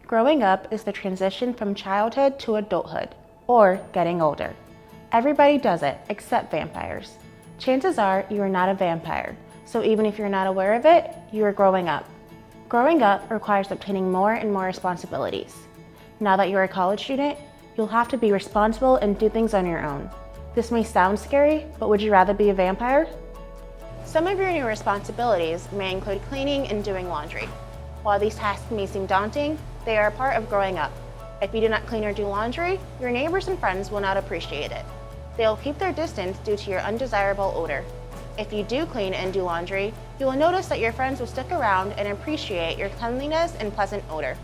Growing up is the transition from childhood to adulthood, or getting older. Everybody does it, except vampires. Chances are you are not a vampire, so even if you're not aware of it, you are growing up. Growing up requires obtaining more and more responsibilities. Now that you're a college student, you'll have to be responsible and do things on your own. This may sound scary, but would you rather be a vampire? Some of your new responsibilities may include cleaning and doing laundry. While these tasks may seem daunting, they are a part of growing up. If you do not clean or do laundry, your neighbors and friends will not appreciate it. They will keep their distance due to your undesirable odor. If you do clean and do laundry, you will notice that your friends will stick around and appreciate your cleanliness and pleasant odor.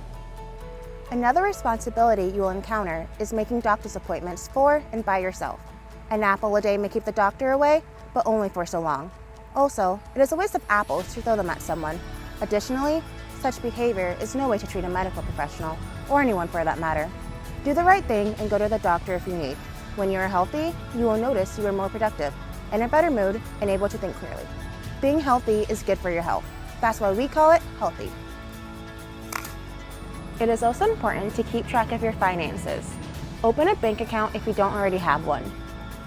Another responsibility you will encounter is making doctor's appointments for and by yourself. An apple a day may keep the doctor away, but only for so long. Also, it is a waste of apples to throw them at someone. Additionally, such behavior is no way to treat a medical professional, or anyone for that matter. Do the right thing and go to the doctor if you need. When you are healthy, you will notice you are more productive, in a better mood, and able to think clearly. Being healthy is good for your health. That's why we call it healthy. It is also important to keep track of your finances. Open a bank account if you don't already have one.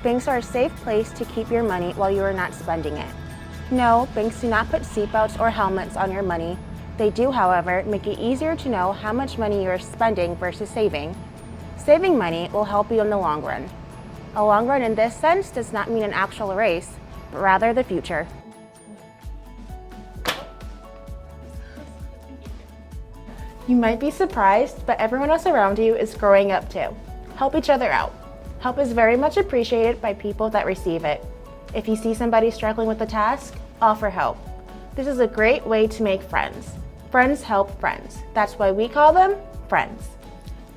Banks are a safe place to keep your money while you are not spending it. No, banks do not put seatbelts or helmets on your money. They do, however, make it easier to know how much money you are spending versus saving. Saving money will help you in the long run. A long run in this sense does not mean an actual race, but rather the future. You might be surprised, but everyone else around you is growing up too. Help each other out. Help is very much appreciated by people that receive it. If you see somebody struggling with a task, offer help. This is a great way to make friends. Friends help friends. That's why we call them friends.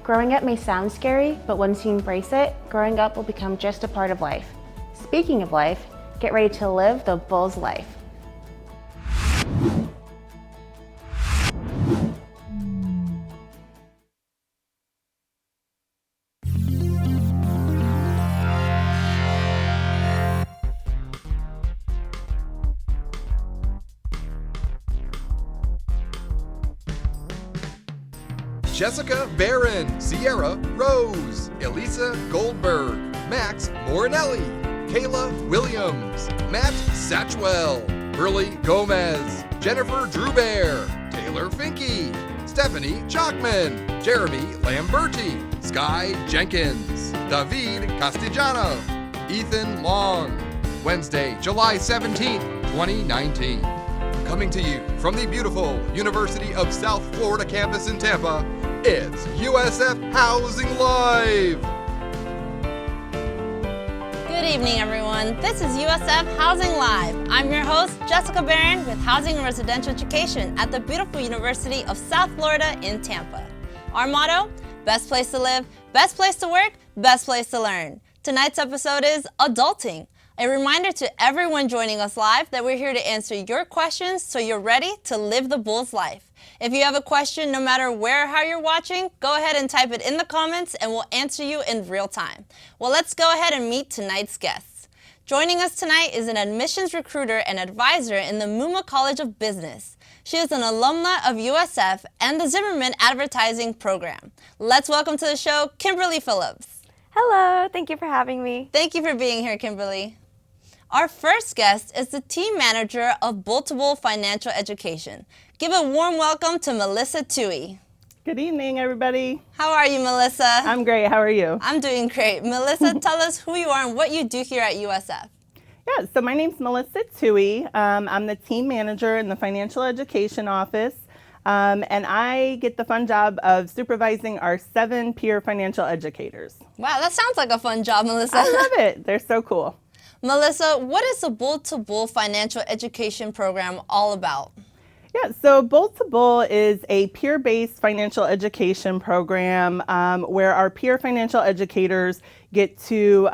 Growing up may sound scary, but once you embrace it, growing up will become just a part of life. Speaking of life, get ready to live the Bull's life. Jessica Barron, Sierra Rose, Elisa Goldberg, Max Morinelli, Kayla Williams, Matt Satchwell, Burley Gomez, Jennifer Drewbear, Taylor Finke, Stephanie Chalkman, Jeremy Lamberti, Sky Jenkins, David Castellano, Ethan Long. Wednesday, July 17th, 2019. Coming to you from the beautiful University of South Florida campus in Tampa, it's USF Housing Live! Good evening, everyone. This is USF Housing Live. I'm your host, Jessica Barron, with Housing and Residential Education at the beautiful University of South Florida in Tampa. Our motto, best place to live, best place to work, best place to learn. Tonight's episode is Adulting. A reminder to everyone joining us live that we're here to answer your questions so you're ready to live the Bull's life. If you have a question, no matter where or how you're watching, go ahead and type it in the comments and we'll answer you in real time. Well, let's go ahead and meet tonight's guests. Joining us tonight is an admissions recruiter and advisor in the Muma College of Business. She is an alumna of USF and the Zimmerman Advertising Program. Let's welcome to the show, Kimberly Phillips. Hello, thank you for having me. Thank you for being here, Kimberly. Our first guest is the team manager of Bull2Bull Financial Education. Give a warm welcome to Melissa Toohey. Good evening, everybody. How are you, Melissa? I'm great. How are you? I'm doing great. Melissa, tell us who you are and what you do here at USF. Yeah, so my name's Melissa Toohey. I'm the team manager in the Financial Education Office, and I get the fun job of supervising our 7 peer financial educators. Wow, that sounds like a fun job, Melissa. I love it. They're so cool. Melissa, what is the Bull2Bull Financial Education Program all about? Yeah, so Bull2Bull is a peer-based financial education program where our peer financial educators get to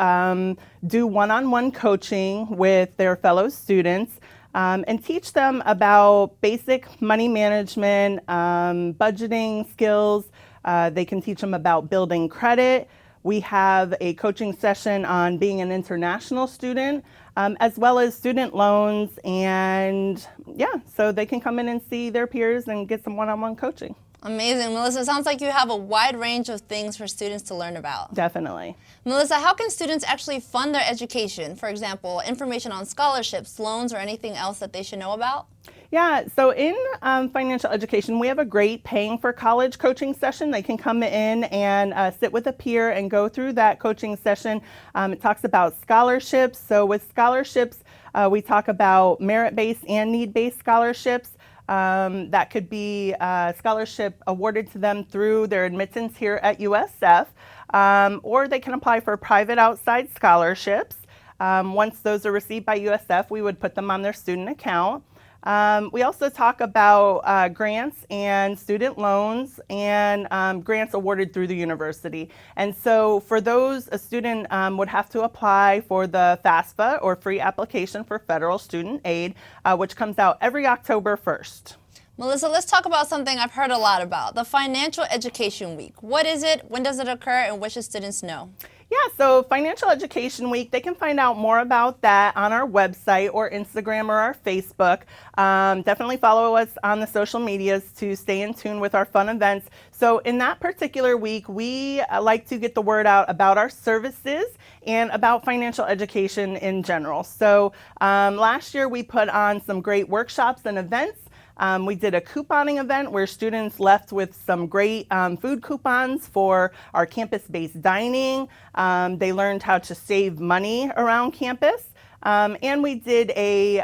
do one-on-one coaching with their fellow students and teach them about basic money management, budgeting skills. They can teach them about building credit. We have a coaching session on being an international student, as well as student loans, and yeah, so they can come in and see their peers and get some one-on-one coaching. Amazing. Melissa, it sounds like you have a wide range of things for students to learn about. Definitely. Melissa, how can students actually fund their education? For example, information on scholarships, loans, or anything else that they should know about? Yeah, so in financial education, we have a great paying for college coaching session. They can come in and sit with a peer and go through that coaching session. It talks about scholarships. So with scholarships, we talk about merit-based and need-based scholarships. That could be a scholarship awarded to them through their admittance here at USF, or they can apply for private outside scholarships. Once those are received by USF, we would put them on their student account. We also talk about grants and student loans and grants awarded through the university. And so for those, a student would have to apply for the FAFSA, or Free Application for Federal Student Aid, which comes out every October 1st. Melissa, let's talk about something I've heard a lot about, the Financial Education Week. What is it? When does it occur? And what should students know? Yeah, so Financial Education Week, they can find out more about that on our website or Instagram or our Facebook. Definitely follow us on the social medias to stay in tune with our fun events. So in that particular week, we like to get the word out about our services and about financial education in general. So last year we put on some great workshops and events. We did a couponing event where students left with some great food coupons for our campus-based dining. They learned how to save money around campus. And we did a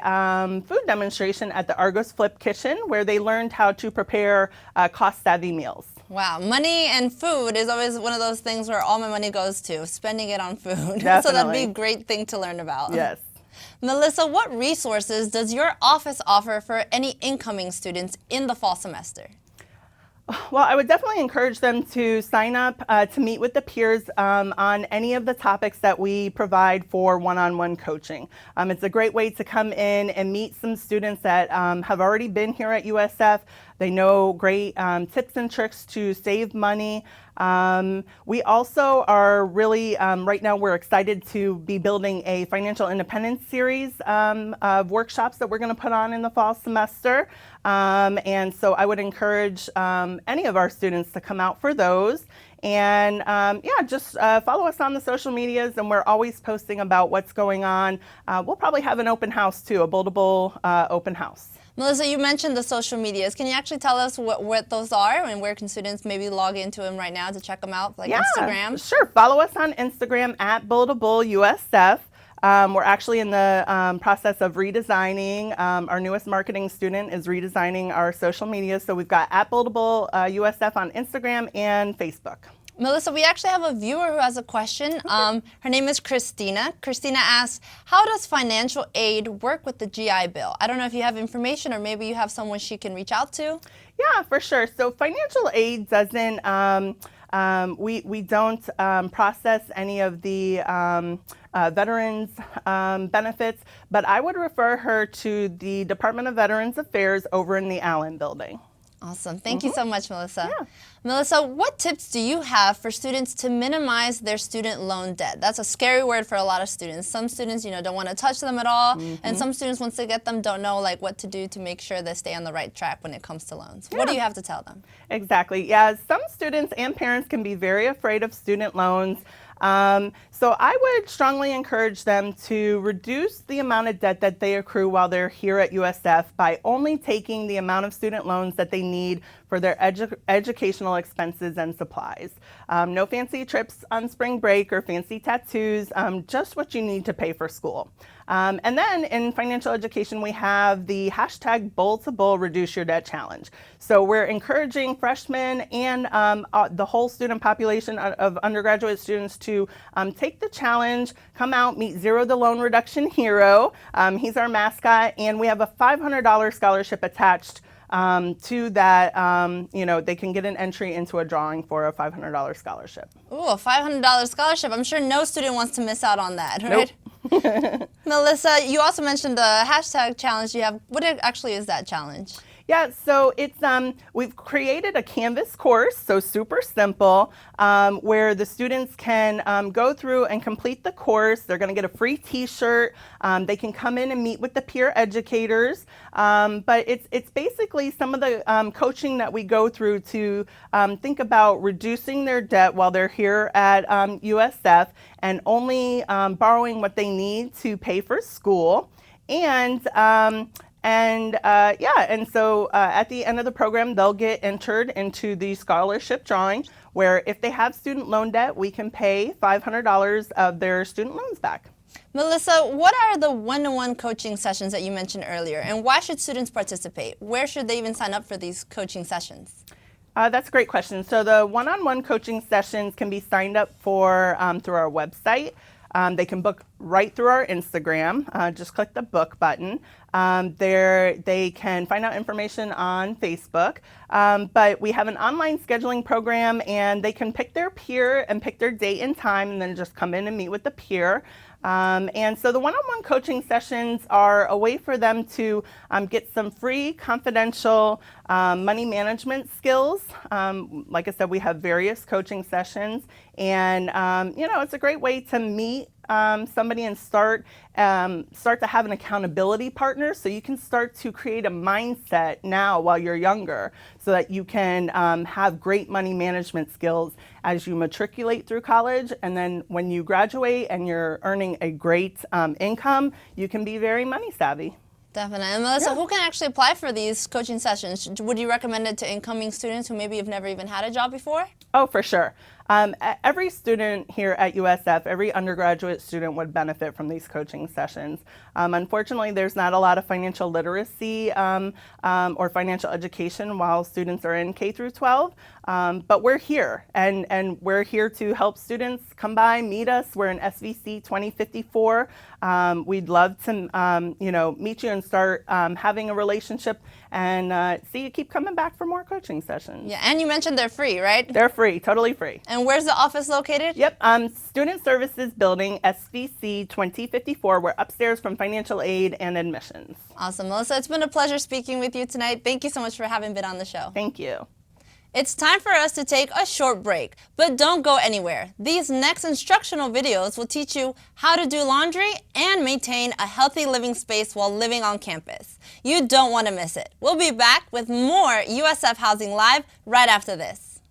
food demonstration at the Argos Flip Kitchen where they learned how to prepare cost-savvy meals. Wow, money and food is always one of those things where all my money goes to, spending it on food. Definitely. So that'd be a great thing to learn about. Yes. Melissa, what resources does your office offer for any incoming students in the fall semester? Well, I would definitely encourage them to sign up to meet with the peers on any of the topics that we provide for one-on-one coaching. It's a great way to come in and meet some students that have already been here at USF. They know great tips and tricks to save money. We also are really, right now we're excited to be building a financial independence series of workshops that we're going to put on in the fall semester. And so I would encourage any of our students to come out for those. And yeah, just follow us on the social medias, and we're always posting about what's going on. We'll probably have an open house too, a Bull2Bull open house. Melissa, you mentioned the social medias. Can you actually tell us what those are and where can students maybe log into them right now to check them out, like Instagram? Sure. Follow us on Instagram at Bull2Bull USF. We're actually in the process of redesigning. Our newest marketing student is redesigning our social media. So we've got at Bull2Bull USF on Instagram and Facebook. Melissa, we actually have a viewer who has a question. Her name is Christina. Christina asks, how does financial aid work with the GI Bill? I don't know if you have information or maybe you have someone she can reach out to. Yeah, for sure. So financial aid doesn't, we don't process any of the veterans benefits, but I would refer her to the Department of Veterans Affairs over in the Allen building. Awesome. Thank you so much, Melissa. Yeah. Melissa, what tips do you have for students to minimize their student loan debt? That's a scary word for a lot of students. Some students, don't want to touch them at all, and some students, once they get them, don't know what to do to make sure they stay on the right track when it comes to loans. Yeah. What do you have to tell them? Exactly. Yeah, some students and parents can be very afraid of student loans. So I would strongly encourage them to reduce the amount of debt that they accrue while they're here at USF by only taking the amount of student loans that they need for their educational expenses and supplies. No fancy trips on spring break or fancy tattoos, just what you need to pay for school. And then in financial education, we have the hashtag Bull2Bull Reduce Your Debt Challenge. So we're encouraging freshmen and the whole student population of undergraduate students to take the challenge, come out, meet Zero the Loan Reduction Hero. He's our mascot, and we have a $500 scholarship attached to that. They can get an entry into a drawing for a $500 scholarship. Ooh, a $500 scholarship. I'm sure no student wants to miss out on that, right? Nope. Melissa, you also mentioned the hashtag challenge you have. What actually is that challenge? Yeah, so it's we've created a Canvas course, so super simple, where the students can go through and complete the course. They're going to get a free T-shirt. They can come in and meet with the peer educators. But it's basically some of the coaching that we go through to think about reducing their debt while they're here at USF and only borrowing what they need to pay for school. And so at the end of the program, they'll get entered into the scholarship drawing, where if they have student loan debt, we can pay $500 of their student loans back. Melissa, what are the one-to-one coaching sessions that you mentioned earlier, and why should students participate? Where should they even sign up for these coaching sessions? That's a great question. So the one-on-one coaching sessions can be signed up for through our website. They can book right through our Instagram. Just click the book button. They can find out information on Facebook. But we have an online scheduling program, and they can pick their peer and pick their date and time, and then just come in and meet with the peer. And so the one-on-one coaching sessions are a way for them to get some free, confidential money management skills. Like I said, we have various coaching sessions, and it's a great way to meet somebody and start to have an accountability partner, so you can start to create a mindset now while you're younger, so that you can have great money management skills as you matriculate through college, and then when you graduate and you're earning a great income, you can be very money savvy. Definitely. And Melissa, who can actually apply for these coaching sessions? Would you recommend it to incoming students who maybe have never even had a job before? Oh, for sure. Every student here at USF, every undergraduate student would benefit from these coaching sessions. Unfortunately, there's not a lot of financial literacy or financial education while students are in K through 12, but we're here, and we're here to help students come by, meet us. We're in SVC 2054. We'd love to meet you and start having a relationship, and see you keep coming back for more coaching sessions. Yeah, and you mentioned they're free, right? They're free, totally free. And where's the office located? Yep, Student Services Building, SVC 2054. We're upstairs from financial aid and admissions. Awesome, Melissa. It's been a pleasure speaking with you tonight. Thank you so much for having been on the show. Thank you. It's time for us to take a short break, but don't go anywhere. These next instructional videos will teach you how to do laundry and maintain a healthy living space while living on campus. You don't want to miss it. We'll be back with more USF Housing Live right after this.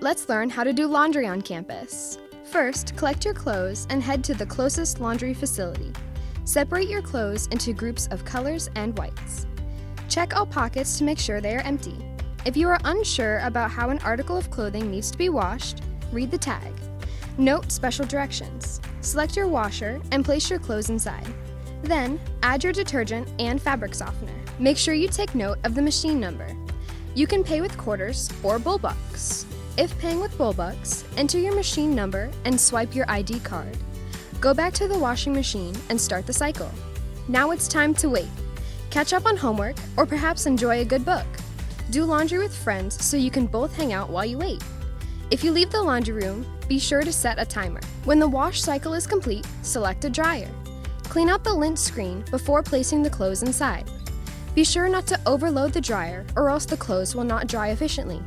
Let's learn how to do laundry on campus. First, collect your clothes and head to the closest laundry facility. Separate your clothes into groups of colors and whites. Check all pockets to make sure they are empty. If you are unsure about how an article of clothing needs to be washed, read the tag. Note special directions. Select your washer and place your clothes inside. Then, add your detergent and fabric softener. Make sure you take note of the machine number. You can pay with quarters or bullbucks. If paying with bullbucks, enter your machine number and swipe your ID card. Go back to the washing machine and start the cycle. Now it's time to wait. Catch up on homework or perhaps enjoy a good book. Do laundry with friends so you can both hang out while you wait. If you leave the laundry room, be sure to set a timer. When the wash cycle is complete, select a dryer. Clean out the lint screen before placing the clothes inside. Be sure not to overload the dryer or else the clothes will not dry efficiently.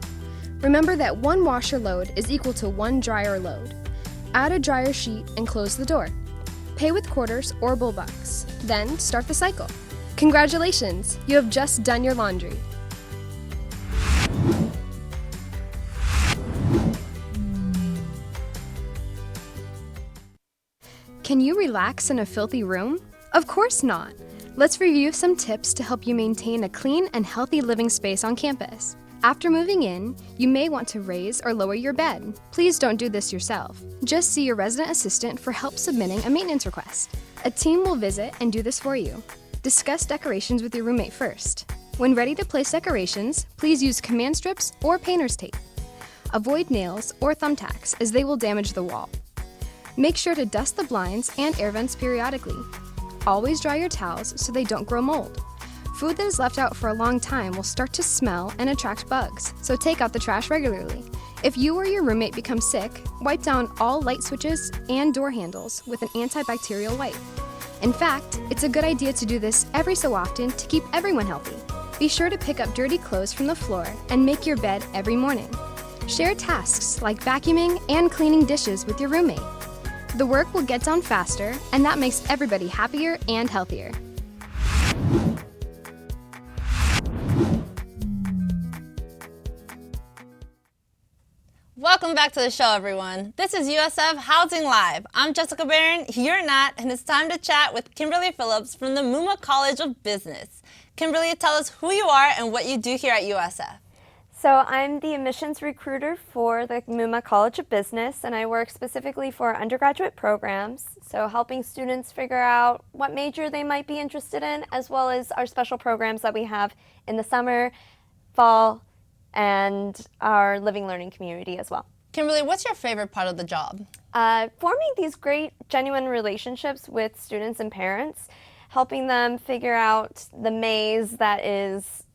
Remember that one washer load is equal to one dryer load. Add a dryer sheet and close the door. Pay with quarters or bullbucks. Then start the cycle. Congratulations! You have just done your laundry. Can you relax in a filthy room? Of course not. Let's review some tips to help you maintain a clean and healthy living space on campus. After moving in, you may want to raise or lower your bed. Please don't do this yourself. Just see your resident assistant for help submitting a maintenance request. A team will visit and do this for you. Discuss decorations with your roommate first. When ready to place decorations, please use command strips or painter's tape. Avoid nails or thumbtacks as they will damage the wall. Make sure to dust the blinds and air vents periodically. Always dry your towels so they don't grow mold. Food that is left out for a long time will start to smell and attract bugs, so take out the trash regularly. If you or your roommate become sick, wipe down all light switches and door handles with an antibacterial wipe. In fact, it's a good idea to do this every so often to keep everyone healthy. Be sure to pick up dirty clothes from the floor and make your bed every morning. Share tasks like vacuuming and cleaning dishes with your roommate. The work will get done faster, and that makes everybody happier and healthier. Welcome back to the show, everyone. This is USF Housing Live. I'm Jessica Barron, you're not, and it's time to chat with Kimberly Phillips from the Muma College of Business. Kimberly, tell us who you are and what you do here at USF. So I'm the admissions recruiter for the Muma College of Business, and I work specifically for undergraduate programs, so helping students figure out what major they might be interested in, as well as our special programs that we have in the summer, fall, and our living learning community as well. Kimberly, what's your favorite part of the job? Forming these great, genuine relationships with students and parents, helping them figure out the maze that is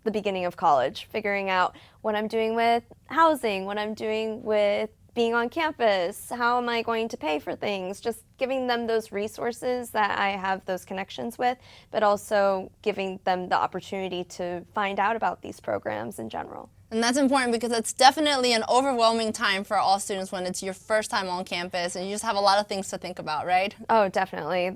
the beginning of college, figuring out what I'm doing with housing, what I'm doing with being on campus, how am I going to pay for things, just giving them those resources that I have those connections with, but also giving them the opportunity to find out about these programs in general. And that's important because it's definitely an overwhelming time for all students when it's your first time on campus and you just have a lot of things to think about, right? Oh, definitely.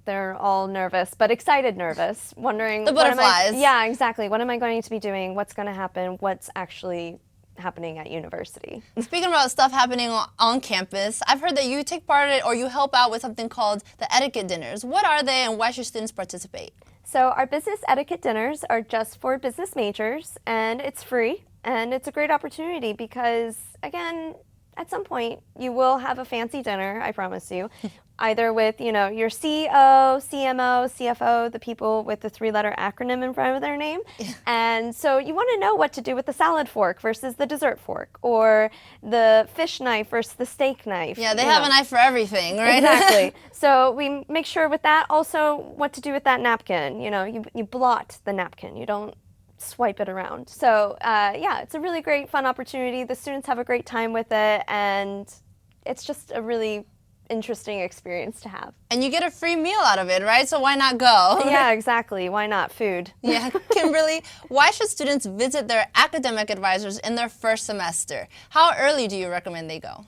They're all nervous, but excited nervous, wondering the butterflies. Yeah, exactly. What am I going to be doing? What's going to happen? What's actually happening at university? Speaking about stuff happening on campus, I've heard that you take part in it or you help out with something called the etiquette dinners. What are they and why should students participate? So our business etiquette dinners are just for business majors, and it's free, and it's a great opportunity because, again, at some point you will have a fancy dinner, I promise you. Either with, your CEO, CMO, CFO, the people with the three-letter acronym in front of their name. And so you want to know what to do with the salad fork versus the dessert fork, or the fish knife versus the steak knife. Yeah, they have a knife for everything, right? Exactly. So we make sure with that also what to do with that napkin. You blot the napkin. You don't swipe it around. So yeah, it's a really great, fun opportunity. The students have a great time with it, and it's just a really interesting experience to have. And you get a free meal out of it, right? So why not go? Yeah, exactly. Why not? Food. Yeah. Kimberly, why should students visit their academic advisors in their first semester? How early do you recommend they go?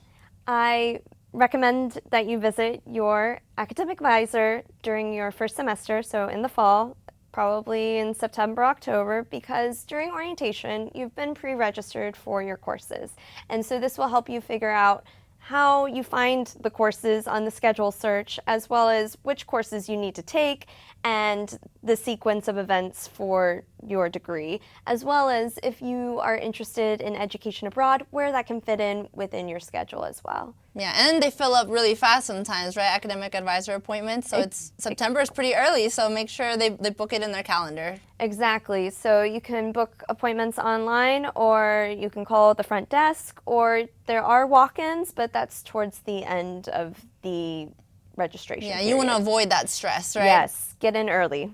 I recommend that you visit your academic advisor during your first semester, so in the fall, probably in September, October, because during orientation, you've been pre-registered for your courses. And so this will help you figure out how you find the courses on the schedule search, as well as which courses you need to take and the sequence of events for your degree, as well as if you are interested in education abroad, where that can fit in within your schedule as well. Yeah, and they fill up really fast sometimes, right? Academic advisor appointments. So September is pretty early, so make sure they book it in their calendar. Exactly. So you can book appointments online, or you can call the front desk, or there are walk-ins, but that's towards the end of the registration Yeah, period. you want to avoid that stress, right? Yes, get in early.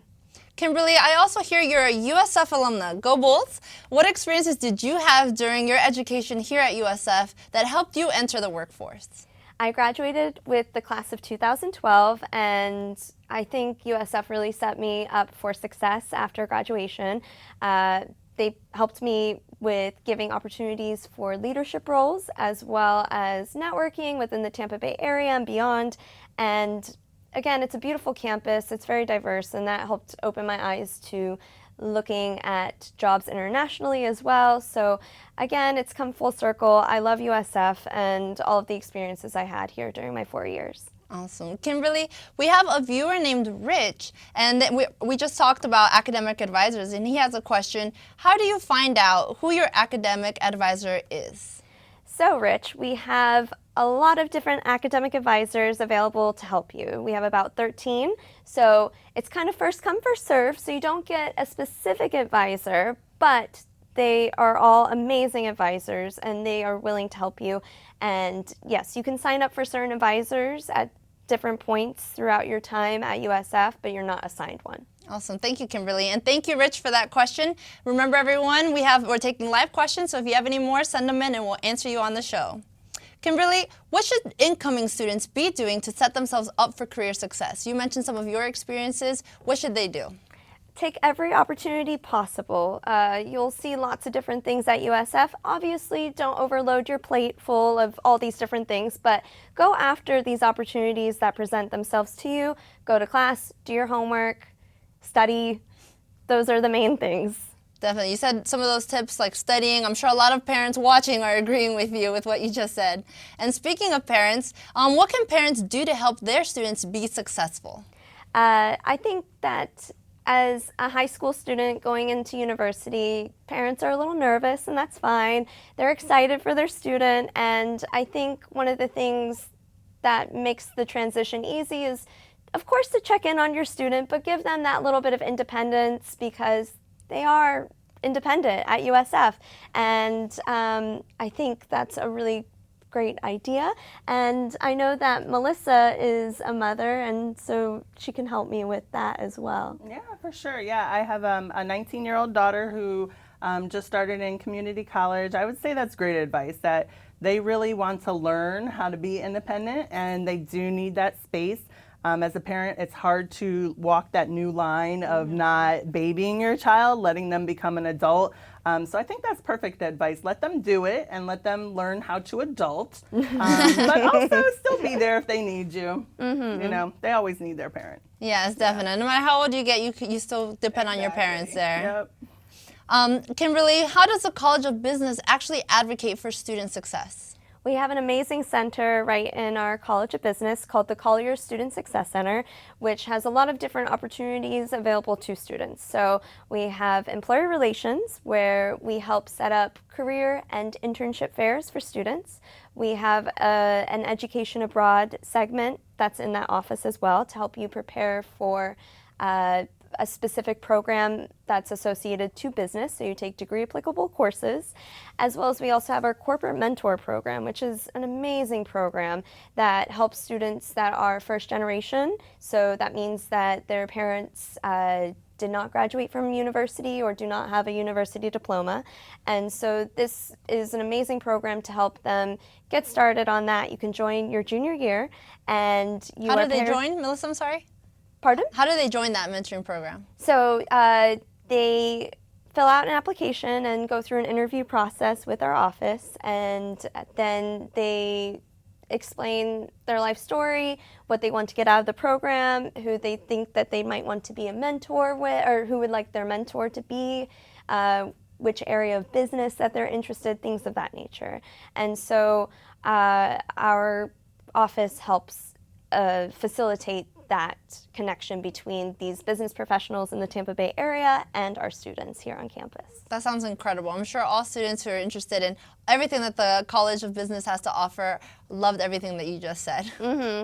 Kimberly, I also hear you're a USF alumna. Go Bulls! What experiences did you have during your education here at USF that helped you enter the workforce? I graduated with the class of 2012, and I think USF really set me up for success after graduation. They helped me with giving opportunities for leadership roles, as well as networking within the Tampa Bay area and beyond. And again, it's a beautiful campus, it's very diverse, and that helped open my eyes to looking at jobs internationally as well. So again, it's come full circle. I love USF and all of the experiences I had here during my 4 years. Awesome. Kimberly, we have a viewer named Rich, and we just talked about academic advisors, and he has a question. How do you find out who your academic advisor is? So, Rich, we have a lot of different academic advisors available to help you. We have about 13, so it's kind of first come, first serve, so you don't get a specific advisor, but they are all amazing advisors, and they are willing to help you. And yes, you can sign up for certain advisors at different points throughout your time at USF, but you're not assigned one. Awesome. Thank you, Kimberly. And thank you, Rich, for that question. Remember, everyone, we're taking live questions, so if you have any more, send them in and we'll answer you on the show. Kimberly, what should incoming students be doing to set themselves up for career success? You mentioned some of your experiences. What should they do? take every opportunity possible. You'll see lots of different things at USF. Obviously, don't overload your plate full of all these different things, but go after these opportunities that present themselves to you. Go to class, do your homework, study. Those are the main things. Definitely. You said some of those tips like studying. I'm sure a lot of parents watching are agreeing with you with what you just said. And speaking of parents, what can parents do to help their students be successful? I think that as a high school student going into university, parents are a little nervous, and that's fine. They're excited for their student, and I think one of the things that makes the transition easy is, of course, to check in on your student, but give them that little bit of independence because they are independent at USF. And I think that's a really great idea. And I know that Melissa is a mother, and so she can help me with that as well. Yeah, for sure. Yeah, I have a 19-year-old daughter who just started in community college. I would say that's great advice, that they really want to learn how to be independent, and they do need that space. As a parent, it's hard to walk that new line of not babying your child, letting them become an adult. So I think that's perfect advice. Let them do it and let them learn how to adult, but also still be there if they need you. You know, they always need their parent. Yes, definitely. No matter how old you get, you still depend on your parents there. Yep. Kimberly, how does the College of Business actually advocate for student success? We have an amazing center right in our College of Business called the Collier Student Success Center, which has a lot of different opportunities available to students. So we have employer relations, where we help set up career and internship fairs for students. We have an education abroad segment that's in that office as well to help you prepare for a specific program that's associated to business, so you take degree applicable courses, as well as we also have our corporate mentor program, which is an amazing program that helps students that are first generation. So that means that their parents did not graduate from university or do not have a university diploma. And so this is an amazing program to help them get started on that. You can join your junior year, and you How do they join, Melissa? I'm sorry. Pardon? How do they join that mentoring program? So they fill out an application and go through an interview process with our office, and then they explain their life story, what they want to get out of the program, who they think that they might want to be a mentor with, or who would like their mentor to be, which area of business that they're interested, things of that nature. And so our office helps facilitate that connection between these business professionals in the Tampa Bay area and our students here on campus. That sounds incredible. I'm sure all students who are interested in everything that the College of Business has to offer loved everything that you just said.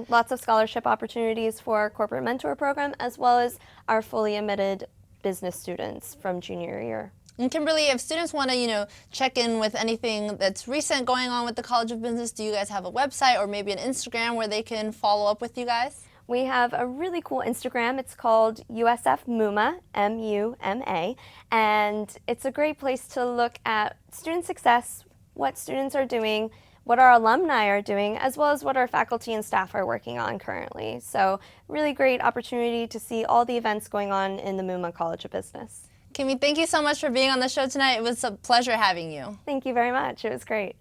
Lots of scholarship opportunities for our corporate mentor program, as well as our fully admitted business students from junior year. And Kimberly, if students want to, check in with anything that's recent going on with the College of Business, do you guys have a website or maybe an Instagram where they can follow up with you guys? We have a really cool Instagram. It's called USF MUMA, M-U-M-A, and it's a great place to look at student success, what students are doing, what our alumni are doing, as well as what our faculty and staff are working on currently. So really great opportunity to see all the events going on in the MUMA College of Business. Kimmy, thank you so much for being on the show tonight. It was a pleasure having you. Thank you very much. It was great.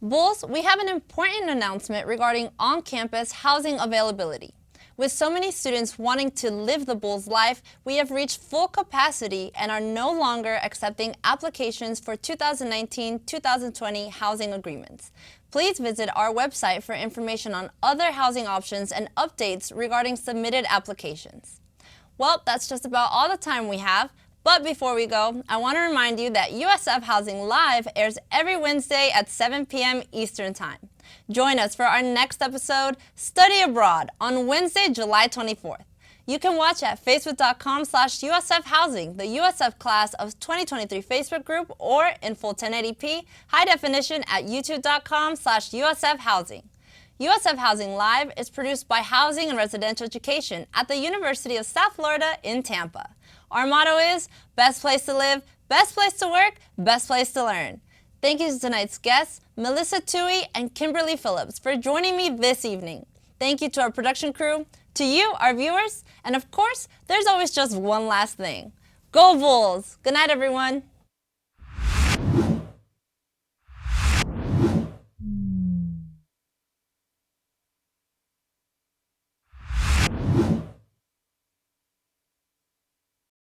Bulls, we have an important announcement regarding on-campus housing availability. With so many students wanting to live the Bulls life, we have reached full capacity and are no longer accepting applications for 2019-2020 housing agreements. Please visit our website for information on other housing options and updates regarding submitted applications. Well, that's just about all the time we have. But before we go, I want to remind you that USF Housing Live airs every Wednesday at 7 p.m. Eastern Time. Join us for our next episode, Study Abroad, on Wednesday, July 24th. You can watch at facebook.com/USF Housing, the USF Class of 2023 Facebook group, or in full 1080p, high definition at youtube.com/USF Housing. USF Housing Live is produced by Housing and Residential Education at the University of South Florida in Tampa. Our motto is, best place to live, best place to work, best place to learn. Thank you to tonight's guests, Melissa Toohey and Kimberly Phillips, for joining me this evening. Thank you to our production crew, To you, our viewers, and of course, there's always just one last thing. Go Bulls! Good night, everyone.